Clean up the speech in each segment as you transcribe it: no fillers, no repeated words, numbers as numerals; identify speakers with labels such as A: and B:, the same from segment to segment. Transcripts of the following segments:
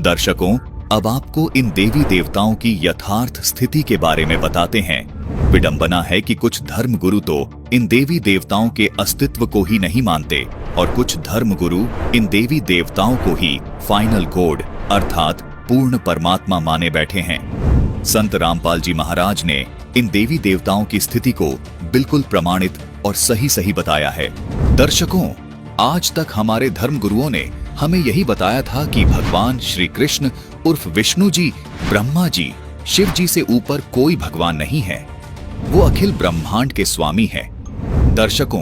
A: दर्शकों, अब आपको इन देवी देवताओं की यथार्थ स्थिति के बारे में बताते हैं। विडंबना है कि कुछ धर्मगुरु तो इन देवी देवताओं के अस्तित्व को ही नहीं मानते और कुछ धर्मगुरु इन देवी देवताओं को ही फाइनल गॉड अर्थात पूर्ण परमात्मा माने बैठे हैं। संत रामपाल जी महाराज ने इन देवी देवताओं की स्थिति को बिल्कुल प्रमाणित और सही बताया है। दर्शकों, आज तक हमारे धर्मगुरुओं ने हमें यही बताया था कि भगवान श्री कृष्ण उर्फ विष्णु जी, ब्रह्मा जी, शिव जी से ऊपर कोई भगवान नहीं है। वो अखिल ब्रह्मांड के स्वामी हैं। दर्शकों,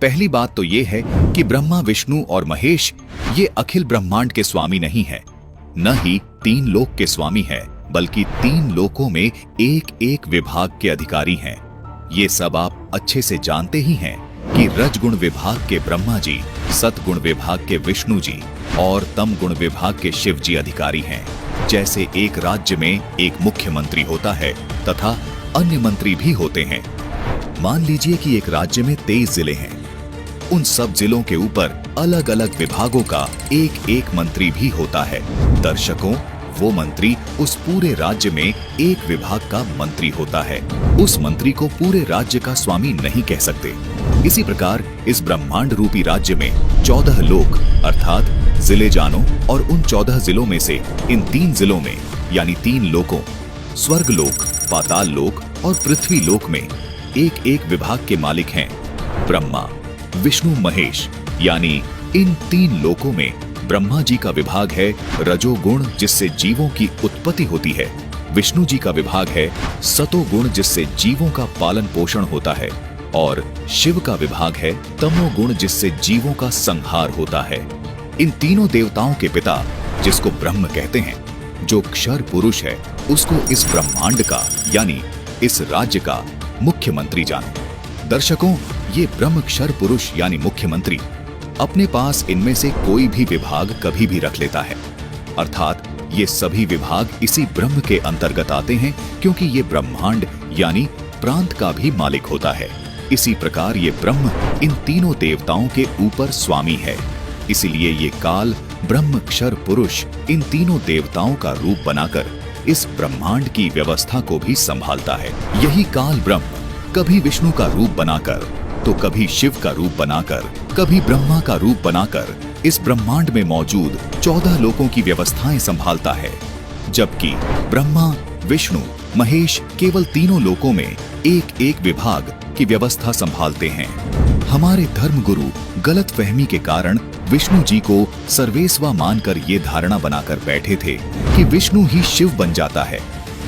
A: पहली बात तो ये है कि ब्रह्मा, विष्णु और महेश ये अखिल ब्रह्मांड के स्वामी नहीं है, न ही 3 लोक के स्वामी है, बल्कि 3 लोकों में एक विभाग के अधिकारी हैं। ये सब आप अच्छे से जानते ही हैं कि रजगुण विभाग के ब्रह्मा जी, सतगुण विभाग के विष्णु जी और तम गुण विभाग के शिव जी अधिकारी हैं। जैसे एक राज्य में एक मुख्यमंत्री होता है तथा अन्य मंत्री भी होते हैं। मान लीजिए कि एक राज्य में 23 जिले हैं। उन सब जिलों के ऊपर अलग अलग विभागों का एक मंत्री भी होता है। दर्शकों, वो मंत्री उस पूरे राज्य में एक विभाग का मंत्री होता है। उस मंत्री को पूरे राज्य का स्वामी नहीं कह सकते। इसी प्रकार इस ब्रह्मांड रूपी राज्य में 14 लोक अर्थात जिले जानो, और उन 14 जिलों में से इन 3 जिलों में यानी 3 लोकों स्वर्ग लोक, पाताल लोक और पृथ्वी लोक में एक विभाग के मालिक हैं ब्रह्मा, विष्णु, महेश। यानी इन 3 लोकों में ब्रह्मा जी का विभाग है रजोगुण, जिससे जीवों की उत्पत्ति होती है। विष्णु जी का विभाग है सतोगुण, जिससे जीवों का पालन पोषण होता है। और शिव का विभाग है तमोगुण, जिससे जीवों का संहार होता है। इन तीनों देवताओं के पिता, जिसको ब्रह्म कहते हैं, जो क्षर पुरुष है, उसको इस ब्रह्मांड का यानी इस राज्य का मुख्यमंत्री जानो। दर्शकों, ये ब्रह्म क्षर पुरुष यानी मुख्यमंत्री अपने पास इनमें से कोई भी विभाग कभी भी रख लेता है। अर्थात ये सभी विभाग इसी ब्रह्म के अंतर्गत आते हैं, क्योंकि ये ब्रह्मांड यानी प्रांत का भी मालिक होता है। इसी प्रकार ये ब्रह्म इन तीनों देवताओं के ऊपर स्वामी है। इसीलिए ये काल ब्रह्म क्षर पुरुष इन तीनों देवताओं का रूप बनाकर इस ब्रह्मांड की व्यवस्था को भी संभालता है। यही काल ब्रह्म कभी विष्णु का रूप बनाकर, तो कभी शिव का रूप बनाकर, कभी ब्रह्मा का रूप बनाकर इस ब्रह्मांड में मौजूद 14 लोकों की व्यवस्थाएं संभालता है। जबकि ब्रह्मा, विष्णु, महेश केवल तीनों लोकों में एक विभाग की व्यवस्था संभालते हैं। हमारे धर्मगुरु गलतफहमी के कारण विष्णु जी को सर्वेस्वा मानकर ये धारणा बनाकर बैठे थे कि विष्णु ही शिव बन जाता है,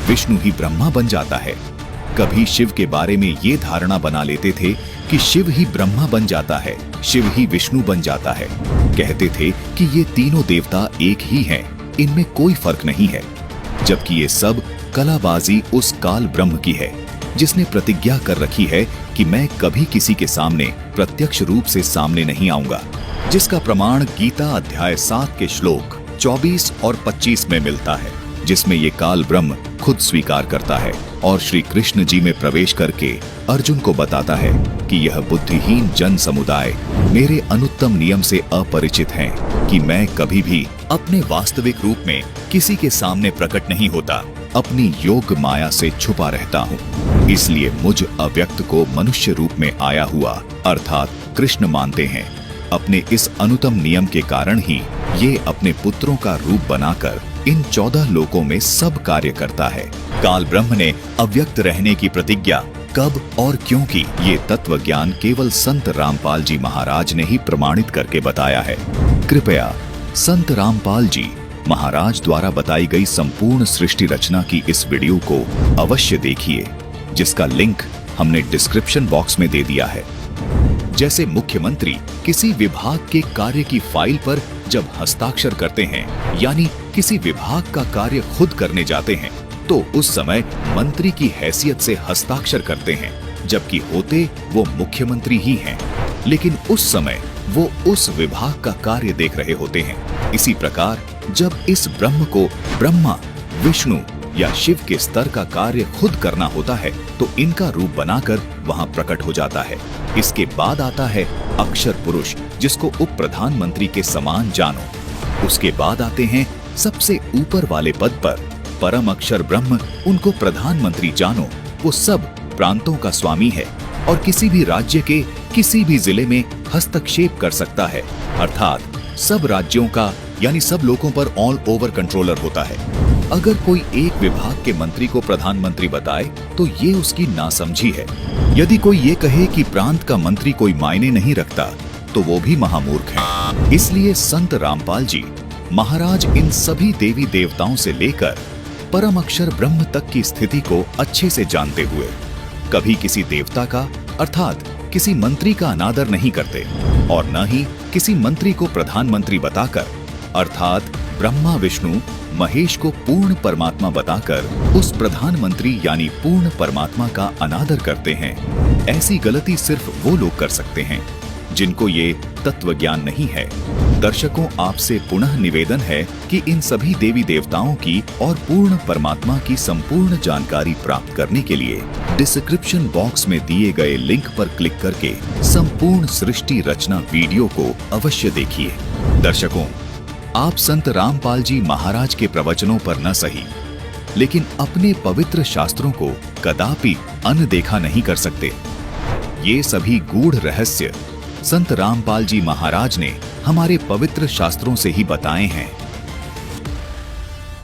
A: विष्णु ही ब्रह्मा बन जाता है। कभी शिव के बारे में ये धारणा बना लेते थे कि शिव ही ब्रह्मा बन जाता है, शिव ही विष्णु बन जाता है। कहते थे कि ये तीनों देवता एक ही हैं, इनमें कोई फर्क नहीं है। जबकि ये सब कलाबाजी उस काल ब्रह्म की है, जिसने प्रतिज्ञा कर रखी है कि मैं कभी किसी के सामने प्रत्यक्ष रूप से सामने नहीं आऊंगा, जिसका प्रमाण गीता अध्याय 7 के श्लोक 24 और 25 में मिलता है, जिसमें ये काल ब्रह्म खुद स्वीकार करता है और श्री कृष्ण जी में प्रवेश करके अर्जुन को बताता है कि यह बुद्धिहीन जन समुदाय मेरे अनुत्तम नियम से अपरिचित हैं कि मैं कभी भी अपने वास्तविक रूप में किसी के सामने प्रकट नहीं होता, अपनी योग माया से छुपा रहता हूँ। इसलिए मुझ अव्यक्त को मनुष्य रूप में आया हुआ अर्थात कृष्ण मानते हैं। अपने इस अनुत्तम नियम के कारण ही ये अपने पुत्रों का रूप बनाकर इन 14 लोकों में सब कार्य करता है। काल ब्रह्म ने अव्यक्त रहने की प्रतिज्ञा कब और क्यों की, ये तत्व ज्ञान केवल संत रामपाल जी महाराज ने ही प्रमाणित करके बताया है। कृपया संत रामपाल जी महाराज द्वारा बताई गई संपूर्ण सृष्टि रचना की इस वीडियो को अवश्य देखिए, जिसका लिंक हमने डिस्क्रिप्शन बॉक्स में दे दिया है। जैसे मुख्यमंत्री किसी विभाग के कार्य की फाइल पर जब हस्ताक्षर करते हैं, यानी किसी विभाग का कार्य खुद करने जाते हैं, तो उस समय मंत्री की हैसियत से हस्ताक्षर करते हैं, जबकि होते वो मुख्यमंत्री ही हैं, लेकिन उस समय वो उस विभाग का कार्य देख रहे होते हैं। इसी प्रकार जब इस ब्रह्म को ब्रह्मा, विष्णु या शिव के स्तर का कार्य खुद करना होता है, तो इनका रूप बनाकर वहां प्रकट हो जाता है। इसके बाद आता है अक्षर पुरुष, जिसको उप प्रधानमंत्री के समान जानो। उसके बाद आते हैं सबसे ऊपर वाले पद पर परम अक्षर ब्रह्म उनको प्रधानमंत्री जानो वो सब प्रांतों का स्वामी है और किसी भी राज्य के किसी भी जिले में हस्तक्षेप कर सकता है, अर्थात सब राज्यों का यानी सब लोगों पर ऑल ओवर कंट्रोलर होता है। अगर कोई एक विभाग के मंत्री को प्रधानमंत्री बताए तो ये उसकी नासमझी है। यदि कोई ये कहे कि प्रांत का मंत्री कोई मायने नहीं रखता तो वो भी महामूर्ख है। इसलिए संत रामपाल जी महाराज इन सभी देवी देवताओं से लेकर परम अक्षर ब्रह्म तक की स्थिति को अच्छे से जानते हुए कभी किसी देवता का अर्थात किसी मंत्री का अनादर नहीं करते और न ही किसी मंत्री को प्रधानमंत्री बताकर अर्थात ब्रह्मा विष्णु महेश को पूर्ण परमात्मा बताकर उस प्रधानमंत्री यानी पूर्ण परमात्मा का अनादर करते हैं। ऐसी गलती सिर्फ वो लोग कर सकते हैं जिनको ये तत्व ज्ञान नहीं है। दर्शकों, आपसे पुनः निवेदन है कि इन सभी देवी देवताओं की और पूर्ण परमात्मा की संपूर्ण जानकारी प्राप्त करने के लिए डिस्क्रिप्शन बॉक्स में दिए गए लिंक पर क्लिक करके संपूर्ण सृष्टि रचना वीडियो को अवश्य देखिए। दर्शकों, आप संत रामपाल जी महाराज के प्रवचनों पर न सही लेकिन अपने पवित्र शास्त्रों को कदापि अनदेखा नहीं कर सकते। ये सभी गूढ़ रहस्य संत रामपाल जी महाराज ने हमारे पवित्र शास्त्रों से ही बताए हैं।